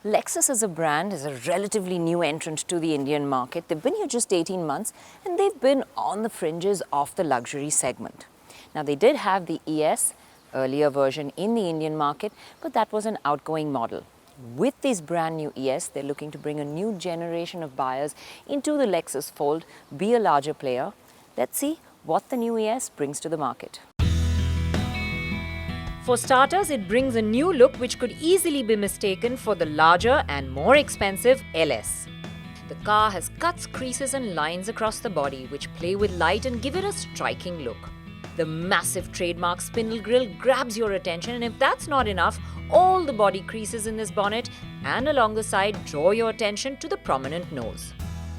Lexus as a brand is a relatively new entrant to the Indian market. They've been here just 18 months and they've been on the fringes of the luxury segment. Now they did have the ES, earlier version in the Indian market, but that was an outgoing model. With this brand new ES, they're looking to bring a new generation of buyers into the Lexus fold, be a larger player. Let's see what the new ES brings to the market. For starters, it brings a new look which could easily be mistaken for the larger and more expensive LS. The car has cuts, creases and lines across the body which play with light and give it a striking look. The massive trademark spindle grille grabs your attention, and if that's not enough, all the body creases in this bonnet and along the side draw your attention to the prominent nose.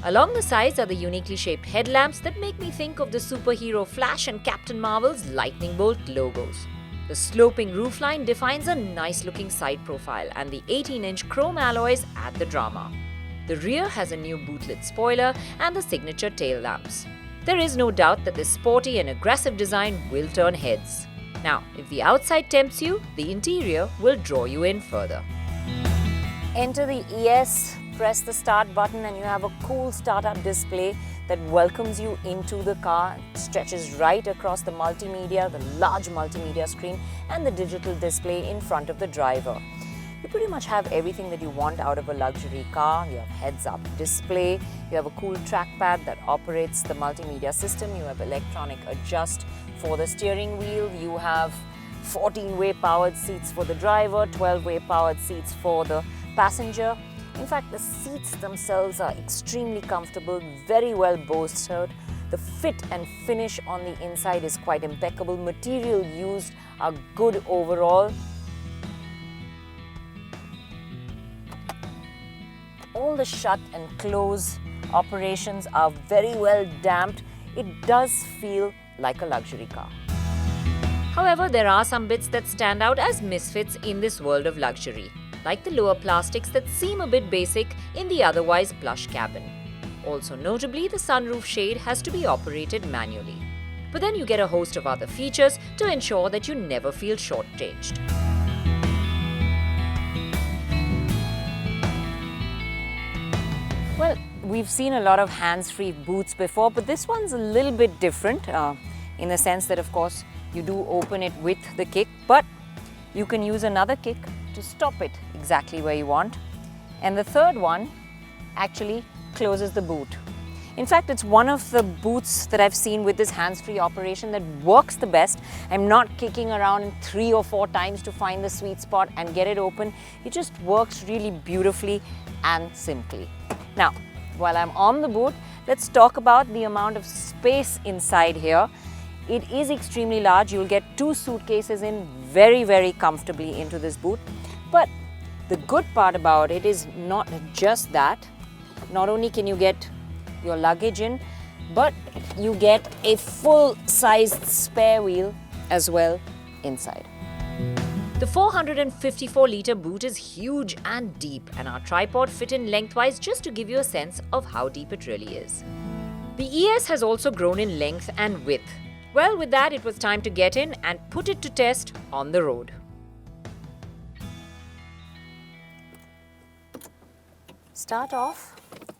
Along the sides are the uniquely shaped headlamps that make me think of the superhero Flash and Captain Marvel's lightning bolt logos. The sloping roofline defines a nice-looking side profile, and the 18-inch chrome alloys add the drama. The rear has a new boot-lid spoiler and the signature tail lamps. There is no doubt that this sporty and aggressive design will turn heads. Now, if the outside tempts you, the interior will draw you in further. Enter the ES, press the start button and you have a cool startup display that welcomes you into the car. It stretches right across the multimedia, the large multimedia screen and the digital display in front of the driver. You pretty much have everything that you want out of a luxury car. You have heads-up display, you have a cool trackpad that operates the multimedia system, you have electronic adjust for the steering wheel, you have 14-way powered seats for the driver, 12-way powered seats for the passenger. In fact, the seats themselves are extremely comfortable, very well bolstered. The fit and finish on the inside is quite impeccable. Material used are good overall. All the shut and close operations are very well damped. It does feel like a luxury car. However, there are some bits that stand out as misfits in this world of luxury, like the lower plastics that seem a bit basic in the otherwise plush cabin. Also notably, the sunroof shade has to be operated manually. But then you get a host of other features to ensure that you never feel shortchanged. Well, we've seen a lot of hands-free boots before, but this one's a little bit different in the sense that, of course, you do open it with the kick, but you can use another kick to stop it exactly where you want. And the third one actually closes the boot. In fact, it's one of the boots that I've seen with this hands-free operation that works the best. I'm not kicking around 3 or 4 times to find the sweet spot and get it open. It just works really beautifully and simply. Now, while I'm on the boot, let's talk about the amount of space inside here. It is extremely large. You'll get 2 suitcases in very, very comfortably into this boot. But the good part about it is not just that. Not only can you get your luggage in, but you get a full-sized spare wheel as well inside. The 454-litre boot is huge and deep, and our tripod fit in lengthwise just to give you a sense of how deep it really is. The ES has also grown in length and width. Well, with that, it was time to get in and put it to test on the road. Start off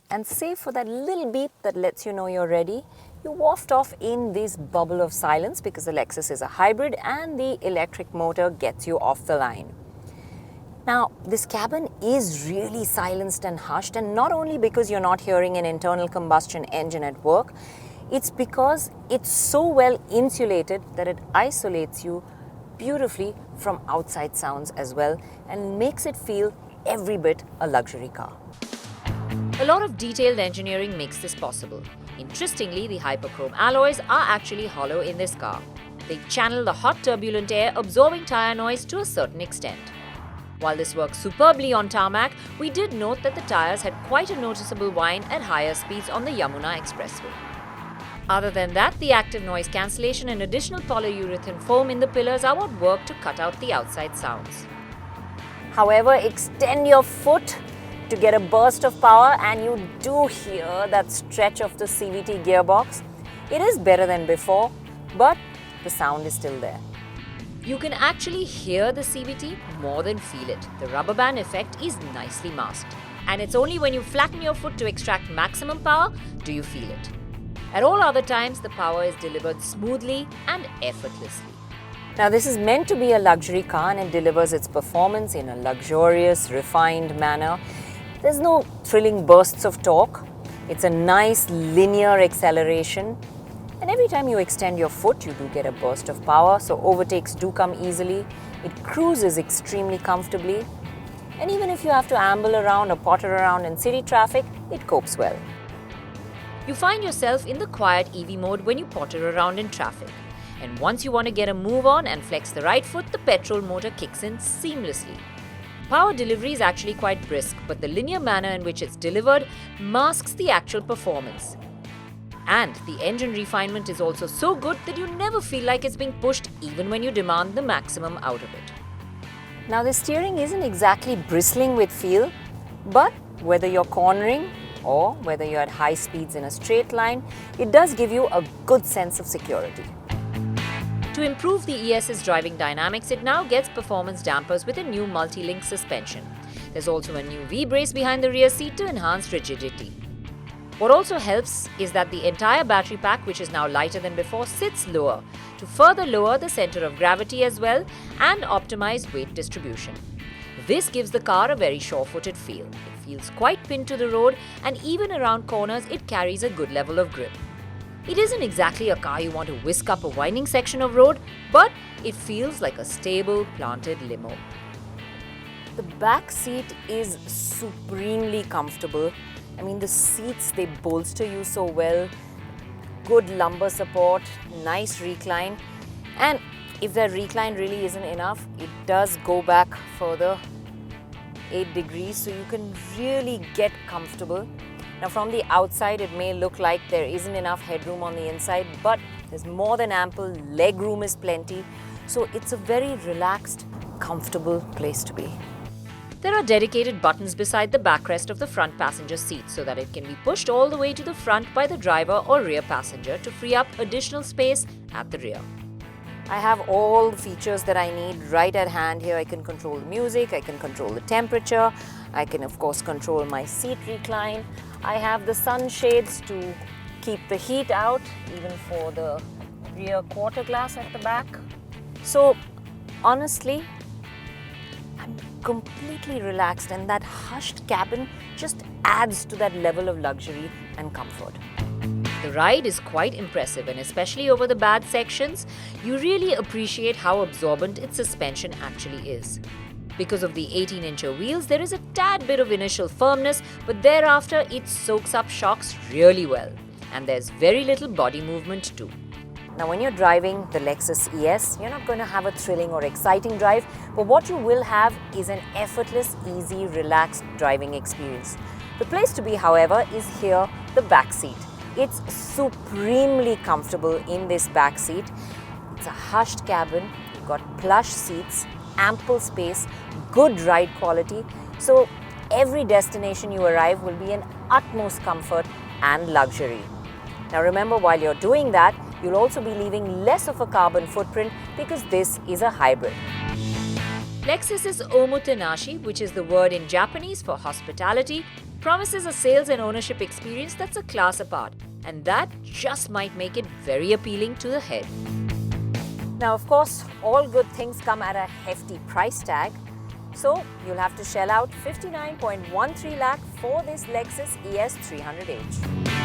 and save for that little beep that lets you know you're ready. You waft off in this bubble of silence because the Lexus is a hybrid and the electric motor gets you off the line. Now, this cabin is really silenced and hushed, and not only because you're not hearing an internal combustion engine at work, it's because it's so well insulated that it isolates you beautifully from outside sounds as well and makes it feel every bit a luxury car. A lot of detailed engineering makes this possible. Interestingly, the hyperchrome alloys are actually hollow in this car. They channel the hot turbulent air, absorbing tire noise to a certain extent. While this works superbly on tarmac, we did note that the tires had quite a noticeable whine at higher speeds on the Yamuna Expressway. Other than that, the active noise cancellation and additional polyurethane foam in the pillars are what work to cut out the outside sounds. However, extend your foot to get a burst of power and you do hear that stretch of the CVT gearbox. It is better than before, but the sound is still there. You can actually hear the CVT more than feel it. The rubber band effect is nicely masked. And it's only when you flatten your foot to extract maximum power do you feel it. At all other times, the power is delivered smoothly and effortlessly. Now, this is meant to be a luxury car and it delivers its performance in a luxurious, refined manner. There's no thrilling bursts of torque. It's a nice linear acceleration. And every time you extend your foot, you do get a burst of power, so overtakes do come easily. It cruises extremely comfortably. And even if you have to amble around or potter around in city traffic, it copes well. You find yourself in the quiet EV mode when you potter around in traffic. And once you want to get a move on and flex the right foot, the petrol motor kicks in seamlessly. Power delivery is actually quite brisk, but the linear manner in which it's delivered masks the actual performance. And the engine refinement is also so good that you never feel like it's being pushed even when you demand the maximum out of it. Now, the steering isn't exactly bristling with feel, but whether you're cornering or whether you're at high speeds in a straight line, it does give you a good sense of security. To improve the ES's driving dynamics, it now gets performance dampers with a new multi-link suspension. There's also a new V-brace behind the rear seat to enhance rigidity. What also helps is that the entire battery pack, which is now lighter than before, sits lower to further lower the center of gravity as well and optimize weight distribution. This gives the car a very sure-footed feel. It feels quite pinned to the road, and even around corners it carries a good level of grip. It isn't exactly a car you want to whisk up a winding section of road, but it feels like a stable, planted limo. The back seat is supremely comfortable. I mean, the seats, they bolster you so well. Good lumbar support, nice recline. And if that recline really isn't enough, it does go back further 8 degrees, so you can really get comfortable. Now, from the outside, it may look like there isn't enough headroom on the inside, but there's more than ample. Leg room is plenty. So it's a very relaxed, comfortable place to be. There are dedicated buttons beside the backrest of the front passenger seat so that it can be pushed all the way to the front by the driver or rear passenger to free up additional space at the rear. I have all the features that I need right at hand here. I can control the music, I can control the temperature, I can of course control my seat recline. I have the sunshades to keep the heat out, even for the rear quarter glass at the back. So honestly, I'm completely relaxed, and that hushed cabin just adds to that level of luxury and comfort. The ride is quite impressive, and especially over the bad sections, you really appreciate how absorbent its suspension actually is. Because of the 18-incher wheels, there is a tad bit of initial firmness, but thereafter it soaks up shocks really well. And there's very little body movement too. Now, when you're driving the Lexus ES, you're not going to have a thrilling or exciting drive, but what you will have is an effortless, easy, relaxed driving experience. The place to be, however, is here, the back seat. It's supremely comfortable in this back seat. It's a hushed cabin, you've got plush seats, ample space, good ride quality. So every destination you arrive will be in utmost comfort and luxury. Now remember, while you're doing that, you'll also be leaving less of a carbon footprint because this is a hybrid. Lexus's omotenashi, which is the word in Japanese for hospitality, promises a sales and ownership experience that's a class apart, and that just might make it very appealing to the head. Now, of course, all good things come at a hefty price tag, so you'll have to shell out 59.13 lakh for this Lexus ES 300h.